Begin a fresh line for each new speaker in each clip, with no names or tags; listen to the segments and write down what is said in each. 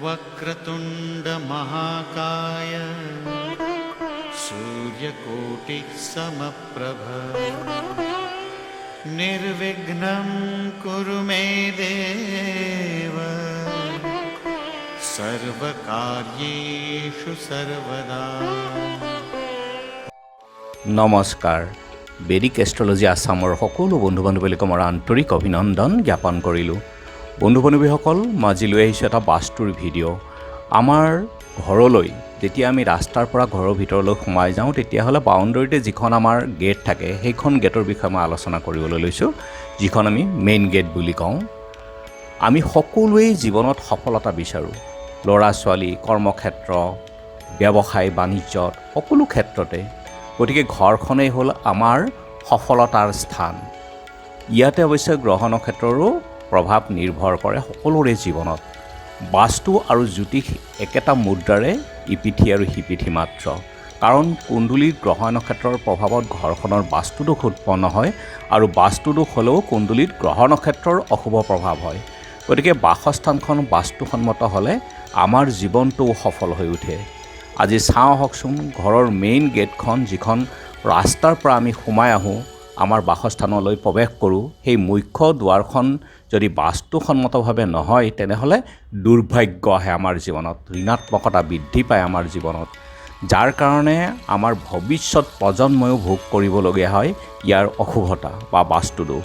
वक्रतुंड महाकाय सूर्यकोटि समप्रभ निर्विघ्नं कुरु मे देव सर्वकार्येषु सर्वदा।
নমস্কাৰ। বেদিক এষ্ট্ৰলজি আছামৰ সকলো বন্ধু বান্ধৱীক মোৰ আন্তৰিক অভিনন্দন জ্ঞাপন কৰিলোঁ। বন্ধু বান্ধৱীসকল, মই আজি লৈ আহিছোঁ এটা বাস্তুৰ ভিডিঅ'। আমাৰ ঘৰলৈ যেতিয়া আমি ৰাস্তাৰ পৰা ঘৰৰ ভিতৰলৈ সোমাই যাওঁ, তেতিয়াহ'লে বাউণ্ডাৰীতে যিখন আমাৰ গেট থাকে, সেইখন গেটৰ বিষয়ে মই আলোচনা কৰিবলৈ লৈছোঁ, যিখন আমি মেইন গেট বুলি কওঁ। আমি সকলোৱেই জীৱনত সফলতা বিচাৰোঁ। ল'ৰা ছোৱালী, কৰ্মক্ষেত্ৰ, ব্যৱসায় বাণিজ্যত, সকলো ক্ষেত্ৰতে। গতিকে ঘৰখনেই হ'ল আমাৰ সফলতাৰ স্থান। ইয়াতে অৱশ্যে গ্ৰহ নক্ষত্ৰৰো প্ৰভাৱ নিৰ্ভৰ কৰে সকলোৰে জীৱনত। বাস্তু আৰু জ্যোতিষ একেটা মুদ্ৰাৰে ইপিঠি আৰু সিপিঠি মাত্ৰ। কাৰণ কুণ্ডলীৰ গ্ৰহ নক্ষত্ৰৰ প্ৰভাৱত ঘৰখনৰ বাস্তুদোষ উৎপন্ন হয়, আৰু বাস্তুদোষ হ'লেও কুণ্ডলীত গ্ৰহ নক্ষত্ৰৰ অশুভ প্ৰভাৱ হয়। গতিকে বাসস্থানখন বাস্তুসন্মত হ'লে আমাৰ জীৱনটোও সফল হৈ উঠে। আজি চাওঁ আহকচোন, ঘৰৰ মেইন গেটখন, যিখন ৰাস্তাৰ পৰা আমি সোমাই আহোঁ, আমাৰ বাসস্থানলৈ প্ৰৱেশ কৰোঁ, সেই মুখ্য দুৱাৰখন যদি বাস্তুসন্মতভাৱে নহয়, তেনেহ'লে দুৰ্ভাগ্য আহে আমাৰ জীৱনত, ঋণাত্মকতা বৃদ্ধি পায় আমাৰ জীৱনত, যাৰ কাৰণে আমাৰ ভৱিষ্যত প্ৰজন্ময়ো ভোগ কৰিবলগীয়া হয় ইয়াৰ অশুভতা বা বাস্তুদোষ।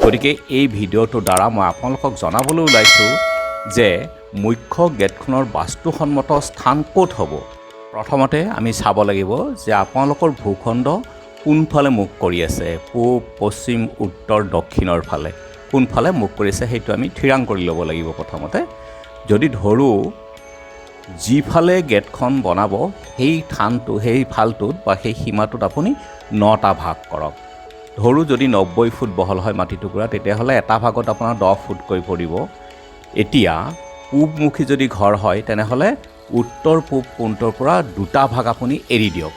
গতিকে এই ভিডিঅ'টোৰ দ্বাৰা মই আপোনালোকক জনাবলৈ ওলাইছোঁ যে মুখ্য গেটখনৰ বাস্তুসন্মত স্থান ক'ত হ'ব। প্ৰথমতে আমি চাব লাগিব যে আপোনালোকৰ ভূখণ্ড কোনফালে মুখ কৰি আছে, পূব, পশ্চিম, উত্তৰ, দক্ষিণৰ ফালে কোনফালে মুখ কৰি আছে, সেইটো আমি থিৰাং কৰি ল'ব লাগিব প্ৰথমতে। যদি ধৰোঁ যিফালে গেটখন বনাব, সেই থানটো, সেই ফালটোত বা সেই সীমাটোত আপুনি 9টা ভাগ কৰক। ধৰোঁ যদি 90 ফুট বহল হয় মাটি টুকুৰা, তেতিয়াহ'লে এটা ভাগত আপোনাৰ 10 ফুটকৈ পৰিব। এতিয়া পূবমুখী যদি ঘৰ হয়, তেনেহ'লে উত্তৰ পূব কোণটোৰ পৰা 2টা ভাগ আপুনি এৰি দিয়ক।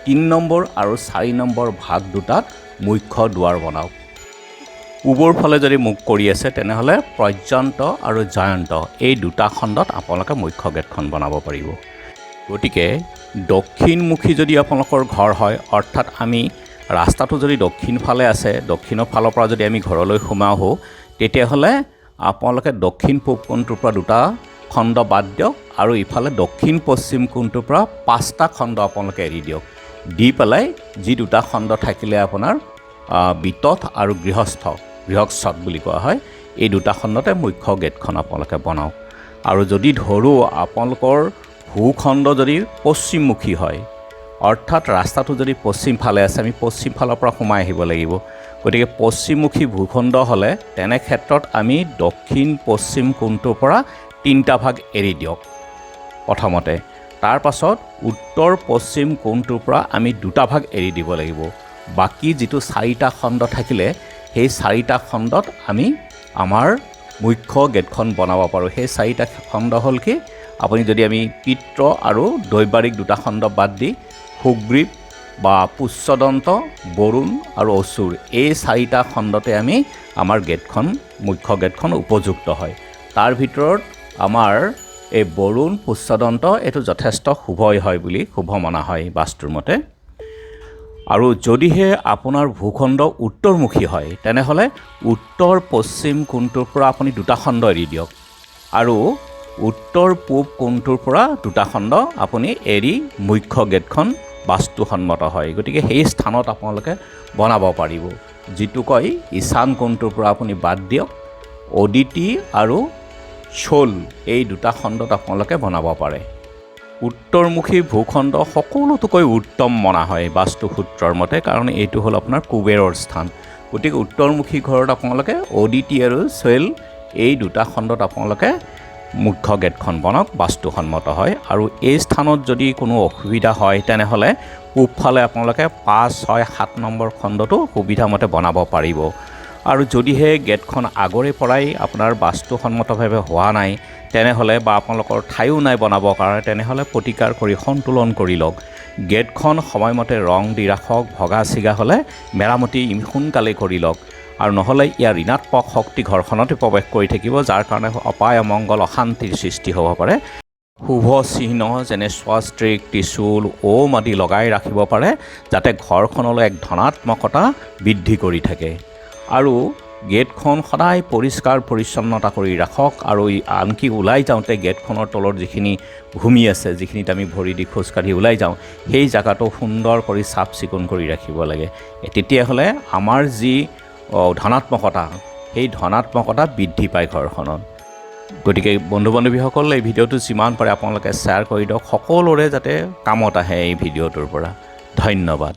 3 নম্বৰ আৰু 4 নম্বৰ ভাগ দুটাত মুখ্য দুৱাৰ বনাওক। পূবৰ ফালে যদি মুখ কৰি আছে, তেনেহ'লে পৰ্যন্ত আৰু জয়ন্ত এই 2টা খণ্ডত আপোনালোকে মুখ্য গেটখন বনাব পাৰিব। গতিকে দক্ষিণমুখী যদি আপোনালোকৰ ঘৰ হয়, অৰ্থাৎ আমি ৰাস্তাটো যদি দক্ষিণ ফালে আছে, দক্ষিণৰ ফালৰ পৰা যদি আমি ঘৰলৈ সোমাই আহোঁ, তেতিয়াহ'লে আপোনালোকে দক্ষিণ পূব কোণটোৰ পৰা 2টা খণ্ড বাদ দিয়ক, আৰু ইফালে দক্ষিণ পশ্চিম কোণটোৰ পৰা 5টা খণ্ড আপোনালোকে এৰি দিয়ক। দি পেলাই যি 2টা খণ্ড থাকিলে আপোনাৰ বিতথ আৰু গৃহস্থত বুলি কোৱা হয়, এই 2টা খণ্ডতে মুখ্য গেটখন আপোনালোকে বনাওক। আৰু যদি ধৰোঁ আপোনালোকৰ ভূখণ্ড যদি পশ্চিমমুখী হয়, অৰ্থাৎ ৰাস্তাটো যদি পশ্চিম ফালে আছে, আমি পশ্চিম ফালৰ পৰা সোমাই আহিব লাগিব। গতিকে পশ্চিমমুখী ভূখণ্ড হ'লে তেনে ক্ষেত্ৰত আমি দক্ষিণ পশ্চিম কোণটোৰ পৰা 3টা ভাগ এৰি দিয়ক প্ৰথমতে। তাৰ পাছত উত্তৰ পশ্চিম কোণটোৰ পৰা আমি 2টা ভাগ এৰি দিব লাগিব। বাকী যিটো 4টা খণ্ড থাকিলে, সেই 4টা খণ্ডত আমি আমাৰ মুখ্য গেটখন বনাব পাৰোঁ। সেই 4টা খণ্ড হ'ল কি, আপুনি যদি আমি পিত্ৰ আৰু দৈবাৰিক 2টা খণ্ড বাদ দি সুগ্ৰীৱ বা পুষ্যদন্ত, বৰুণ আৰু অসুৰ, এই 4টা খণ্ডতে আমি আমাৰ গেটখন, মুখ্য গেটখন উপযুক্ত হয়। তাৰ ভিতৰত আমাৰ এই বৰুণ, পুষ্যদন্ত এইটো যথেষ্ট শুভই হয় বুলি শুভ মনা হয় বাস্তুৰ মতে। আৰু যদিহে আপোনাৰ ভূখণ্ড উত্তৰমুখী হয়, তেনেহ'লে উত্তৰ পশ্চিম কোণটোৰ পৰা আপুনি 2টা খণ্ড এৰি দিয়ক, আৰু উত্তৰ পূব কোণটোৰ পৰা 2টা খণ্ড আপুনি এৰি মুখ্য গেটখন বাস্তুসন্মত হয়। গতিকে সেই স্থানত আপোনালোকে বনাব পাৰিব। যিটো কয় ঈশান কোণটোৰ পৰা আপুনি বাদ দিয়ক, অদিতি আৰু শোল এই 2টা খণ্ডত আপোনালোকে বনাব পাৰে। উত্তৰমুখী ভূখণ্ড সকলোতকৈ উত্তম মনা হয় বাস্তুসূত্ৰৰ মতে, কাৰণ এইটো হ'ল আপোনাৰ কুবেৰৰ স্থান। গতিকে উত্তৰমুখী ঘৰত আপোনালোকে অদিতি আৰু শৈল এই 2টা খণ্ডত আপোনালোকে মুখ্য গেটখন বনাওক, বাস্তুসন্মত হয়। আৰু এই স্থানত যদি কোনো অসুবিধা হয়, তেনেহ'লে পূবফালে আপোনালোকে 5, 6, 7 নম্বৰ খণ্ডটো সুবিধামতে বনাব পাৰিব। আৰু যদিহে গেটখন আগৰে পৰাই আপোনাৰ বাস্তুসন্মতভাৱে হোৱা নাই, তেনেহ'লে বা আপোনালোকৰ ঠাইও নাই বনাবৰ কাৰণে, তেনেহ'লে প্ৰতিকাৰ কৰি সন্তুলন কৰি লওক। গেটখন সময়মতে ৰং দি ৰাখক, ভগা ছিগা হ'লে মেৰামতি সোনকালে কৰি লওক, আৰু নহ'লে ইয়াৰ ঋণাত্মক শক্তি ঘৰখনতে প্ৰৱেশ কৰি থাকিব, যাৰ কাৰণে অপায় অমংগল অশান্তিৰ সৃষ্টি হ'ব পাৰে। শুভ চিহ্ন যেনে স্বস্তিক, ত্ৰিশূল, ওম আদি লগাই ৰাখিব পাৰে, যাতে ঘৰখনলৈ এক ধনাত্মকতা বৃদ্ধি কৰি থাকে। আৰু গেটখন সদায় পৰিষ্কাৰ পৰিচ্ছন্নতা কৰি ৰাখক, আৰু আনকি ওলাই যাওঁতে গেটখনৰ তলত যিখিনি ভূমি আছে, যিখিনিত আমি ভৰি দি খোজকাঢ়ি ওলাই যাওঁ, সেই জেগাটো সুন্দৰ কৰি চাফ চিকুণ কৰি ৰাখিব লাগে। তেতিয়াহ'লে আমাৰ যি ধনাত্মকতা, সেই ধনাত্মকতা বৃদ্ধি পায় ঘৰখনত। গতিকে বন্ধু বান্ধৱীসকল, এই ভিডিঅ'টো যিমান পাৰে আপোনালোকে শ্বেয়াৰ কৰি দিয়ক, সকলোৰে যাতে কামত আহে এই ভিডিঅ'টোৰ পৰা। ধন্যবাদ।